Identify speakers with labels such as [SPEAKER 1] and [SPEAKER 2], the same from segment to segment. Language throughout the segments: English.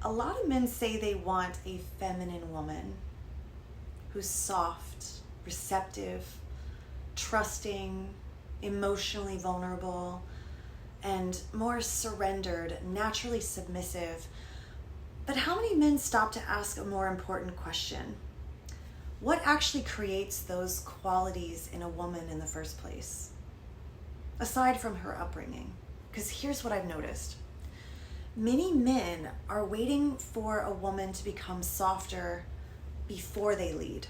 [SPEAKER 1] A lot of men say they want a feminine woman who's soft, receptive, trusting, emotionally vulnerable, and more surrendered, naturally submissive. But how many men stop to ask a more important question? What actually creates those qualities in a woman in the first place? Aside from her upbringing. Because here's what I've noticed. Many men are waiting for a woman to become softer before they lead.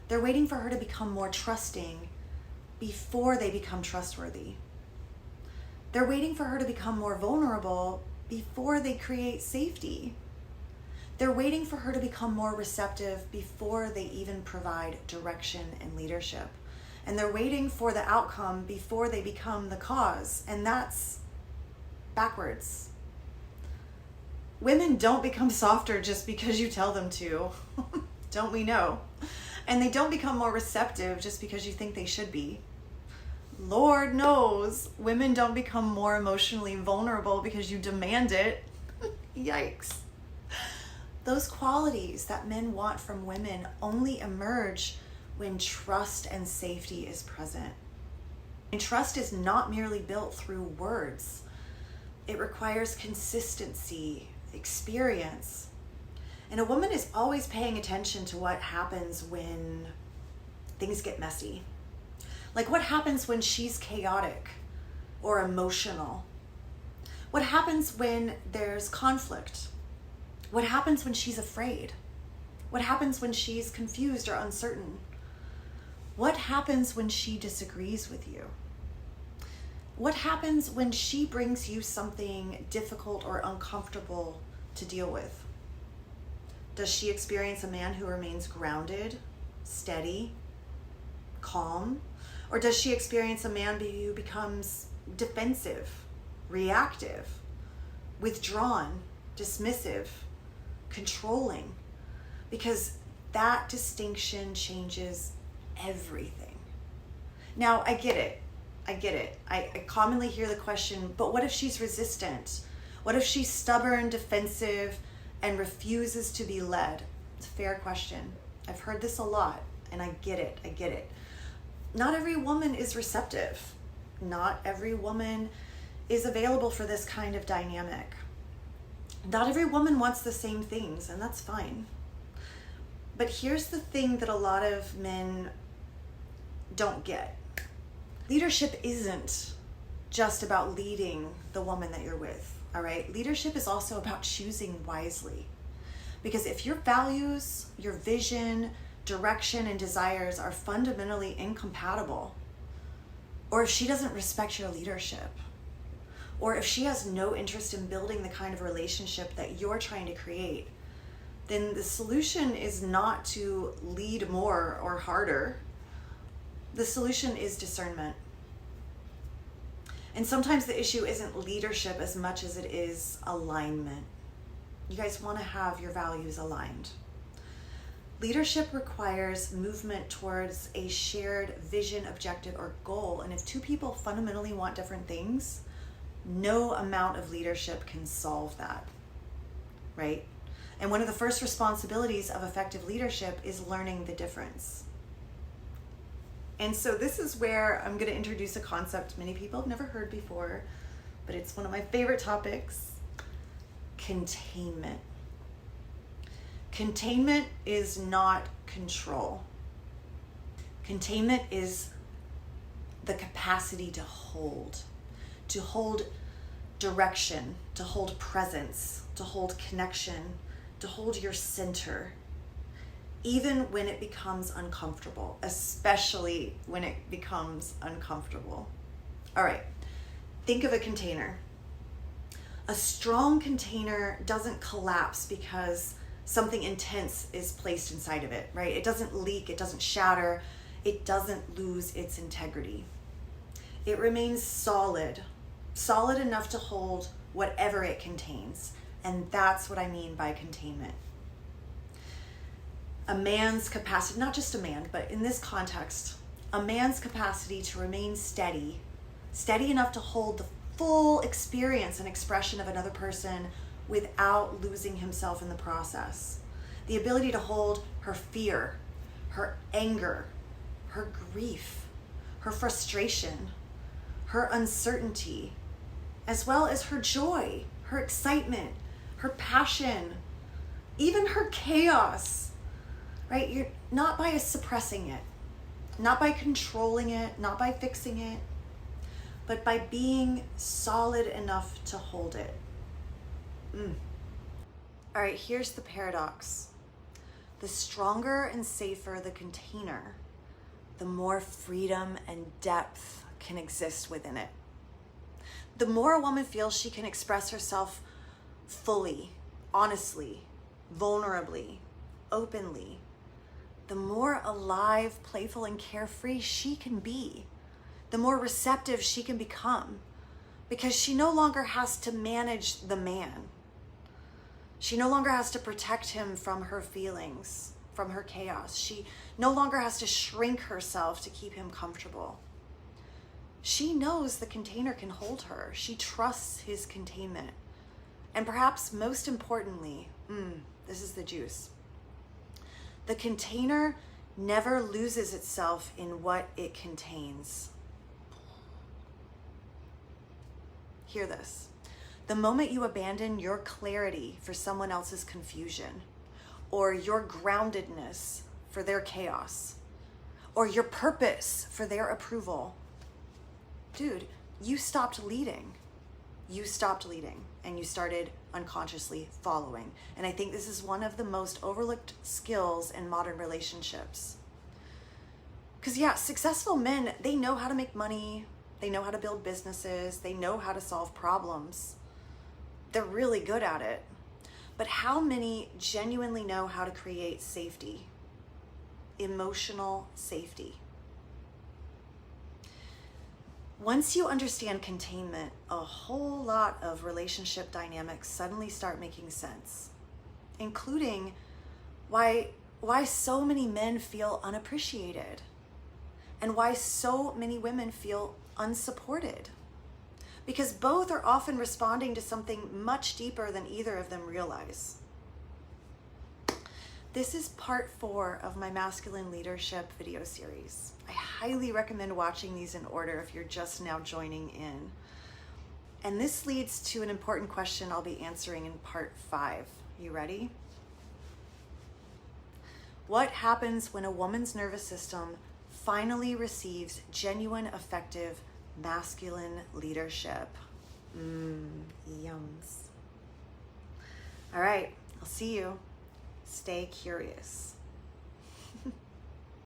[SPEAKER 1] They're waiting for her to become more trusting before they become trustworthy. They're waiting for her to become more vulnerable before they create safety. They're waiting for her to become more receptive before they even provide direction and leadership. And they're waiting for the outcome before they become the cause. And that's backwards. Women don't become softer just because you tell them to. Don't we know? And they don't become more receptive just because you think they should be. Lord knows, women don't become more emotionally vulnerable because you demand it. Yikes. Those qualities that men want from women only emerge when trust and safety is present. And trust is not merely built through words. It requires consistency, experience. And a woman is always paying attention to what happens when things get messy. Like what happens when she's chaotic or emotional? What happens when there's conflict? What happens when she's afraid? What happens when she's confused or uncertain? What happens when she disagrees with you? What happens when she brings you something difficult or uncomfortable to deal with? Does she experience a man who remains grounded, steady, calm? Or does she experience a man who becomes defensive, reactive, withdrawn, dismissive, controlling? Because that distinction changes everything. Now, I get it. I commonly hear the question, but what if she's resistant? What if she's stubborn, defensive, and refuses to be led? It's a fair question. I've heard this a lot, and I get it. Not every woman is receptive. Not every woman is available for this kind of dynamic. Not every woman wants the same things, and that's fine. But here's the thing that a lot of men don't get. Leadership isn't just about leading the woman that you're with, all right? Leadership is also about choosing wisely. Because if your values, your vision, direction, and desires are fundamentally incompatible, or if she doesn't respect your leadership, or if she has no interest in building the kind of relationship that you're trying to create, then the solution is not to lead more or harder. The solution is discernment. And sometimes the issue isn't leadership as much as it is alignment. You guys want to have your values aligned. Leadership requires movement towards a shared vision, objective, or goal. And if two people fundamentally want different things, no amount of leadership can solve that, right? And one of the first responsibilities of effective leadership is learning the difference. And so this is where I'm going to introduce a concept many people have never heard before, but it's one of my favorite topics: containment. Containment is not control. Containment is the capacity to hold direction, to hold presence, to hold connection, to hold your center, even when it becomes uncomfortable, especially when it becomes uncomfortable. All right, think of a container. A strong container doesn't collapse because something intense is placed inside of it, right? It doesn't leak, it doesn't shatter, it doesn't lose its integrity. It remains solid enough to hold whatever it contains. And that's what I mean by containment. A man's capacity, not just a man, but in this context, a man's capacity to remain steady enough to hold the full experience and expression of another person without losing himself in the process. The ability to hold her fear, her anger, her grief, her frustration, her uncertainty, as well as her joy, her excitement, her passion, even her chaos, right? You're not by suppressing it, not by controlling it, not by fixing it, but by being solid enough to hold it. All right, here's the paradox. The stronger and safer the container, the more freedom and depth can exist within it. The more a woman feels she can express herself fully, honestly, vulnerably, openly, the more alive, playful, and carefree she can be, the more receptive she can become, because she no longer has to manage the man. She no longer has to protect him from her feelings, from her chaos. She no longer has to shrink herself to keep him comfortable. She knows the container can hold her. She trusts his containment. And perhaps most importantly, this is the juice. The container never loses itself in what it contains. Hear this. The moment you abandon your clarity for someone else's confusion, or your groundedness for their chaos, or your purpose for their approval, dude, you stopped leading. You stopped leading and you started unconsciously following. And I think this is one of the most overlooked skills in modern relationships. Because yeah, successful men, they know how to make money. They know how to build businesses. They know how to solve problems. They're really good at it. But how many genuinely know how to create safety? Emotional safety. Once you understand containment, a whole lot of relationship dynamics suddenly start making sense, including why so many men feel unappreciated and why so many women feel unsupported. Because both are often responding to something much deeper than either of them realize. This is part 4 of my masculine leadership video series. I highly recommend watching these in order if you're just now joining in. And this leads to an important question I'll be answering in part 5. You ready? What happens when a woman's nervous system finally receives genuine, effective, masculine leadership? Yums. All right, I'll see you. Stay curious.